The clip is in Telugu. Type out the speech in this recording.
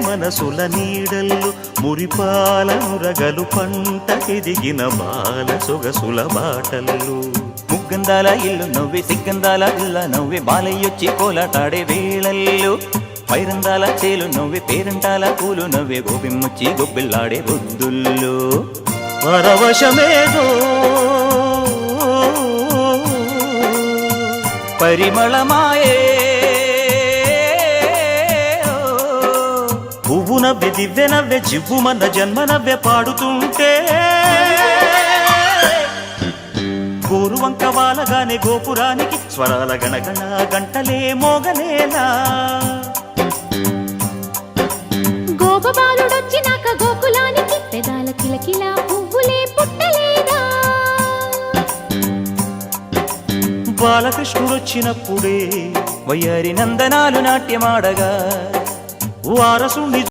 మనసుల నీడల్లు మురిపాల నురగలు పంటకెదిగిన బాల సొగసుల బాటల్లు ముగ్గందాల ఇల్లు నవ్వి సిగ్గందాల ఇల్ల నవ్వి బాలయ్యొచ్చి కోలాటాడే వేళల్లు పైరందాల చేలు నవ్వి పేరంటాల పూలు నవ్వే గోపిమ్మొచ్చి గొబ్బిల్లాడే బొద్దుల్లో పరవశమేదో పరిమళమాయే పువ్వు నవ్వె దివ్వె నవ్వె జివ్వుమన్న జన్మ నవ్వె పాడుతుంటే గోరువంక వాలగానే గోపురానికి స్వరాల గణగణ గంటలే మోగనేలా గోపబాలుడొచ్చినాక గోకులానికి పెదాల కిలకిలా పువ్వులే పుట్టలేదా బాలకృష్ణుడొచ్చినప్పుడే వయ్యారి నందనాలు నాట్యమాడగా వారసుండి